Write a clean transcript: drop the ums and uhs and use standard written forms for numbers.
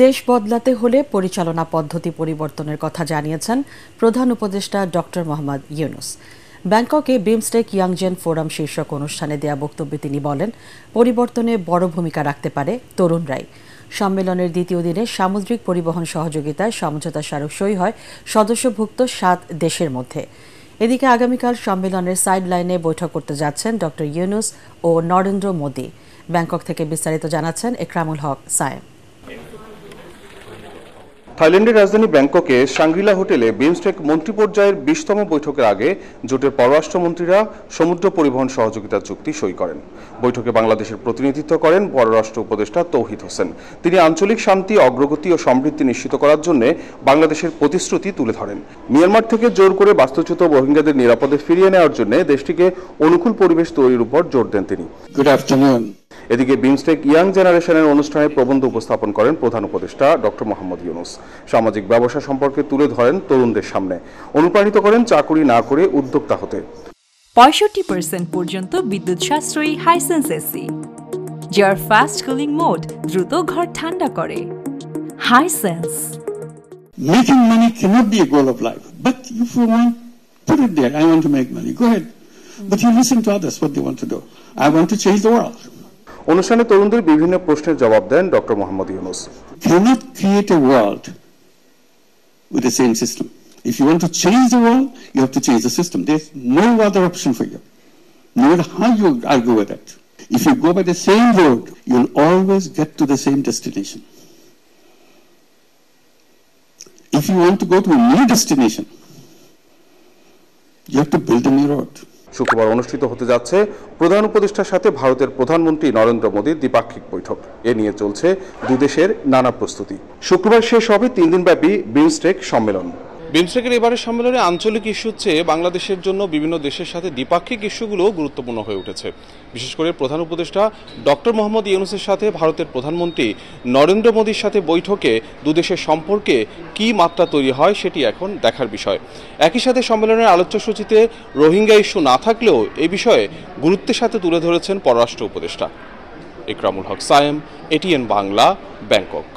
দেশ বদলাতে হলে পরিচালনা পদ্ধতি পরিবর্তনের কথা জানিয়েছেন প্রধান উপদেষ্টা ডক্টর মোহাম্মদ ইউনুস। ব্যাংককে বিমস্টেক ইয়াংজেন ফোরাম শীর্ষক অনুষ্ঠানে দেয়া বক্তব্যে তিনি বলেন, পরিবর্তনে বড় ভূমিকা রাখতে পারে তরুণরাই। সম্মেলনের দ্বিতীয় দিনে সামুদ্রিক পরিবহন সহযোগিতায় সমঝোতা স্মারক সই হয় সদস্যভুক্ত 7 দেশের মধ্যে। এদিকে আগামীকাল সম্মেলনের সাইডলাইনে বৈঠক করতে যাচ্ছেন ডক্টর ইউনুস ও নরেন্দ্র মোদি। ব্যাংকক থেকে বিস্তারিত জানাচ্ছেন একরামুল হক সায়েম। থাইল্যান্ডের রাজধানী ব্যাংককে শাংগ্রিলা হোটেলে বিমস্টেক মন্ত্রী পর্যায়ের 20তম বৈঠকের আগে জোটের পররাষ্ট্রমন্ত্রীরা সমুদ্র পরিবহন সহযোগিতা চুক্তি সই করেন। বৈঠকে বাংলাদেশের প্রতিনিধিত্ব করেন পররাষ্ট্র উপদেষ্টা তৌহিদ হোসেন। তিনি আঞ্চলিক শান্তি, অগ্রগতি ও সমৃদ্ধি নিশ্চিত করার জন্য বাংলাদেশের প্রতিশ্রুতি তুলে ধরেন। মিয়ানমার থেকে জোর করে বাস্তুচ্যুত রোহিঙ্গাদের নিরাপদে ফিরিয়ে নেওয়ার জন্য দেশটিকে অনুকূল পরিবেশ তৈরির উপর জোর দেন তিনি। Good afternoon. এদিকে বিমস্টেক ইয়াং জেনারেশনের অনুষ্ঠানে প্রবন্ধ উপস্থাপন করেন প্রধান উপদেষ্টা ডক্টর মোহাম্মদ ইউনুস। সামাজিক ব্যবসা সম্পর্কে তুলে ধরেন তরুণদের সামনে, অনুপ্রাণিত করেন চাকুরি না করে উদ্যোক্তা হতে। 65% পর্যন্ত বিদ্যুৎ সাশ্রয়ী হাইসেন্স এসি, যার ফাস্ট কুলিং মোড দ্রুত ঘর ঠান্ডা করে। Hisense. Making money cannot be a goal of life, but if you want, put it there. I want to make money. Go ahead, but you listen to others what they want to do. I want to change the world. অনুষ্ঠানে তরুণদের বিভিন্ন প্রশ্নের জবাব দেন doctor Mohammad Yunus. Cannot create a world with the same system. If you want to change the world, you have to change the system. There's no other option for you. No matter how you argue with it. If you go by the same road, you'll always get to the same destination. If you want to go to a new destination, you have to build a new road. শুক্রবার অনুষ্ঠিত হতে যাচ্ছে প্রধান উপদেষ্টার সাথে ভারতের প্রধানমন্ত্রী নরেন্দ্র মোদীর দ্বিপাক্ষিক বৈঠক। এ নিয়ে চলছে দুই দেশের নানা প্রস্তুতি। শুক্রবার শেষ হবে 3 দিনব্যাপী বিমস্টেক সম্মেলন। বিমস্টেকের এবারের সম্মেলনে আঞ্চলিক ইস্যুর চেয়ে বাংলাদেশের জন্য বিভিন্ন দেশের সাথে দ্বিপাক্ষিক ইস্যুগুলো গুরুত্বপূর্ণ হয়ে উঠেছে। বিশেষ করে প্রধান উপদেষ্টা ডক্টর মোহাম্মদ ইউনুসের সাথে ভারতের প্রধানমন্ত্রী নরেন্দ্র মোদীর সাথে বৈঠকে দুদেশের সম্পর্কে কী মাত্রা তৈরি হয় সেটি এখন দেখার বিষয়। একই সাথে সম্মেলনের আলোচ্যসূচিতে রোহিঙ্গা ইস্যু না থাকলেও এ বিষয়ে গুরুত্বের সাথে তুলে ধরেছেন পররাষ্ট্র উপদেষ্টা। Ekramul Haque Sayem, ATN Bangla, Bangkok.